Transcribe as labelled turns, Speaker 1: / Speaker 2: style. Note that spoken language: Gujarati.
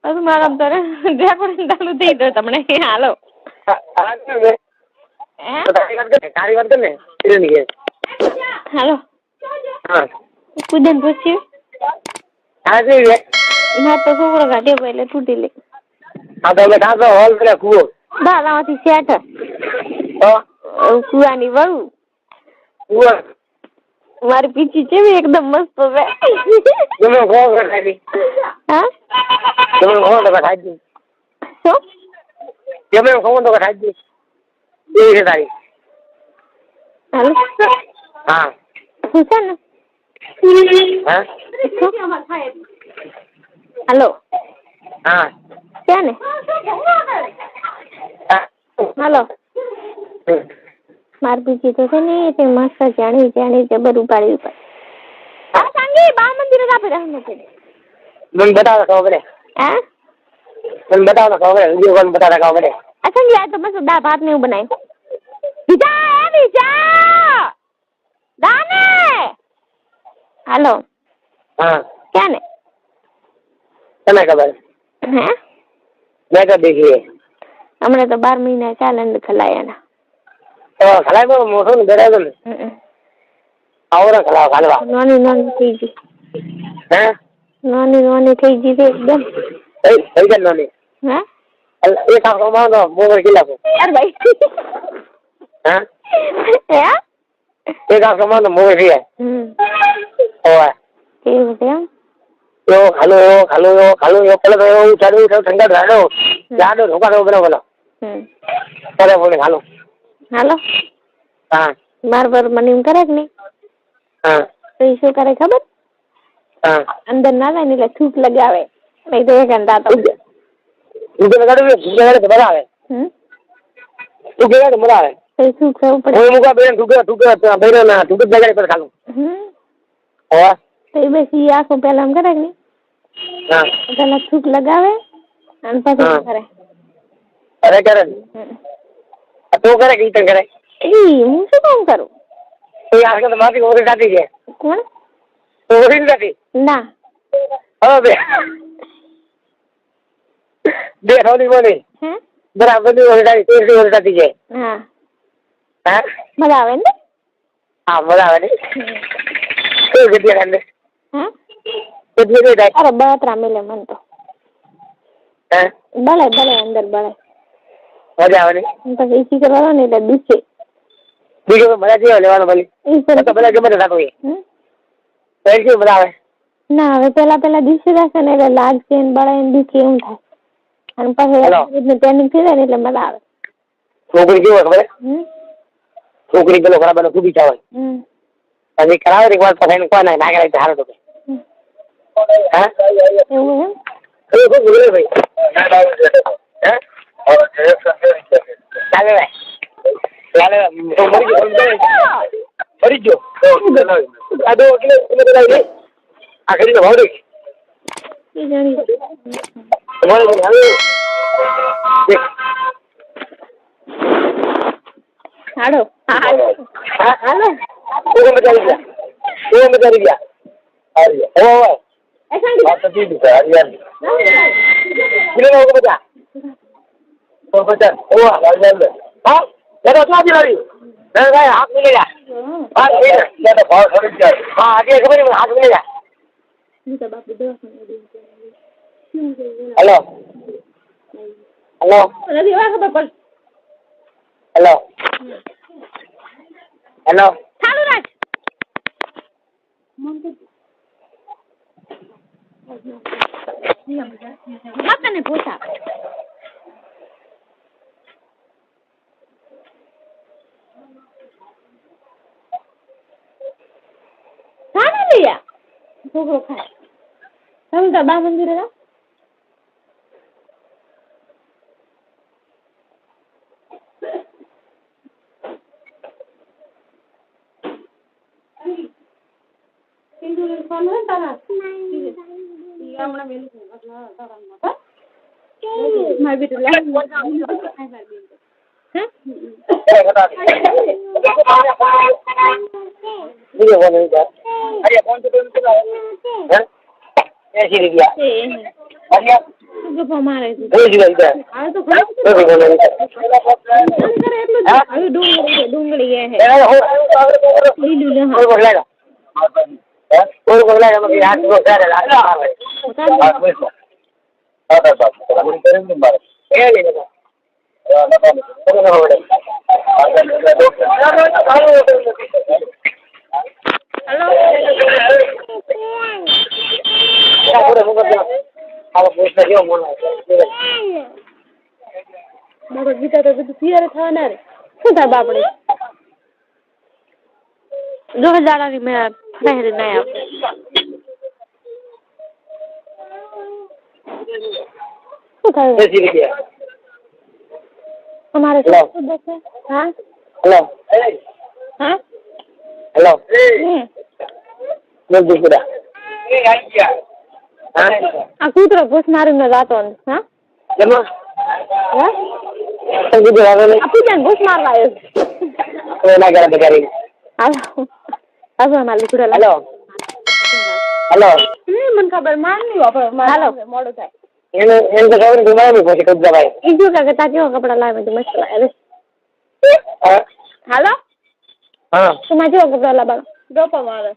Speaker 1: બસ મારા તારે રેકોર્ડિંગ ચાલુ થઈ ગયો તમને હાલો હાલો કુદન પૂછ્યું ના તો છોકરો ગાડી એટલે તૂટી લે દાદામાંથી શેઠ કુવાની વહુ મારી પીછી છે એકદમ મસ્ત હાલો ક્યાં ને હાલો માર પીછી તો છે ને તે મસ્ત જાણી જબર ઉપાડી સંગી બા મંદિર આપે રહેવાનું છે
Speaker 2: મને બતાવો ખબર
Speaker 1: હા
Speaker 2: મને બતાવો ખબર વિડિયો કોલ બતાવો ખબર
Speaker 1: સંગી આ તો મસ્ત દાળ ભાત ને એવું બનાવ્યું બીજા દાને હાલો
Speaker 2: હા
Speaker 1: ક્યાં ને
Speaker 2: તને ખબર
Speaker 1: હે
Speaker 2: મેં તો દેખી
Speaker 1: હમણાં તો 12 મહિના ચાલે ખલાયાના
Speaker 2: ખલાય બહુ મોટું ને ગરાય ને આવરા ખલાવ ખાલવા
Speaker 1: નાની થઈ ગઈ
Speaker 2: હે
Speaker 1: નાની થઈ ગઈ છે એકદમ
Speaker 2: થઈ ગઈ નાની
Speaker 1: હે
Speaker 2: એ કામ કરવાનો મોર કિલા કો
Speaker 1: અરે ભાઈ
Speaker 2: હે
Speaker 1: હે
Speaker 2: એ કામ કરવાનો મોર છે ઓય
Speaker 1: કેવું છે
Speaker 2: yo ખાલો પેલો તો ઉઠાડ્યું ઠંડા રાડો જાડો ઢોકાડો બરાબર અરે બોલે હાલો હા
Speaker 1: માર મને એમ કરે કે નહીં
Speaker 2: હા
Speaker 1: તો એ શું કરે ખબર
Speaker 2: હા
Speaker 1: અંદર ના જાય ને એટલે થૂક લગાવે નહીં તો એક ઘંટા તો
Speaker 2: થૂક લગાડે તો બરાવે થૂક લગાડે બરાવે
Speaker 1: તો થૂક થવું પડે
Speaker 2: હું મુકા બેન થૂક બેરો ના થૂક લગાડે પર ખાલું હા
Speaker 1: તો એ બેસી આંખો પેલા એમ કરે કે નહીં
Speaker 2: હા
Speaker 1: પેલા થૂક લગાવે અને પછી કરે
Speaker 2: અરે કરે તો કરે કે કરે
Speaker 1: હું શું કામ કરું
Speaker 2: એ આખો તો માથી ઓરી જાતી છે
Speaker 1: કોણ
Speaker 2: ઓરી જાતી
Speaker 1: ના
Speaker 2: હવે બે થોડી બોલી બરાબર ઓરી જાતી છે
Speaker 1: હા
Speaker 2: હા
Speaker 1: મજા આવે ને
Speaker 2: હા મજા આવે ને કેવું જગ્યા કાંડે
Speaker 1: હા
Speaker 2: કેટલી જાય
Speaker 1: અરે બતરા મિલે મન તો
Speaker 2: હા
Speaker 1: ભલે અંદર ભલે
Speaker 2: મજા આવે ને
Speaker 1: પછી એસી કરવાનો ને એટલે દુખે
Speaker 2: બીજું મજા જેવા લેવાનો ભલે તો બધા ગમે થતું હોય કેવું મજા આવે
Speaker 1: ના હવે પેલા દિવસે રહેશે ને એટલે લાગશે ને બળે ને દુખે એવું થાય અને પછી ટ્રેનિંગ થઈ જાય ને એટલે મજા આવે
Speaker 2: છોકરી કેવું ખબર છોકરી પેલો ખરાબ ખૂબ ઈચ્છા હોય પછી કરાવે એક વાર પછી કોઈ ના કરાય સારું તો હા
Speaker 1: એવું એમ
Speaker 2: ખૂબ બોલે ભાઈ ચાલે ચાલે મરી ગયો આદો એટલે આખરી ભાવ દે
Speaker 1: હાલો
Speaker 2: હાલો
Speaker 1: હાલો
Speaker 2: મજા ગયા હાથ મિલેગા હા આગે ખબર હાથ મિલેગા હેલો હેલો હેલો
Speaker 1: ચાલુ રાખ આપને પોતા ખાને लिया છોકરો ખાય તમે તો બા મંદિરે જાઓ ફોન હોય તારા હમણાં મેલું મારી બેટી લે
Speaker 2: ₹80 ₹80
Speaker 1: ગપ્પા મારે છે
Speaker 2: બોલ જીવા ઈદા
Speaker 1: આ તો ઘણું
Speaker 2: તો બોલ
Speaker 1: કરે એટલું જ હવે ડુંગળી હે લીલું લે હા
Speaker 2: ઓર બગલાડા ઓર બગલાડા મગે હાથ કો સારે લાગા આવે
Speaker 1: બાપડ ગીતા તો બધું તૈયાર થવાના રે શું થાય બાપડે જો હજારાની મેં ફરેહરી નહીં આપે શું થાય તમારે શું દેશે હા
Speaker 2: હેલો
Speaker 1: હા
Speaker 2: હેલો બોલ દીકરા
Speaker 1: આ કૂતરો ઘૂસ મારીને જાતો હા
Speaker 2: કેમાં
Speaker 1: હા
Speaker 2: બીજું આવે નહીં
Speaker 1: આ પૂજાને ઘૂસ મારવા આવ્યો
Speaker 2: તો ના કરે બગારી
Speaker 1: હાલો હાલો મારા લુકડા
Speaker 2: હેલો હેલો
Speaker 1: મને ખબર માર નહીં વાપર હાલો મોડું થાય
Speaker 2: એને તો ખબર નહીં મારી પછી કદ ભાઈ
Speaker 1: ઈ જો કે તા કેવા કપડા લાવે તો મસ્ત લાગે હાલો
Speaker 2: હા
Speaker 1: તમારે કેવા કપડા લાવવા ગોપા મારે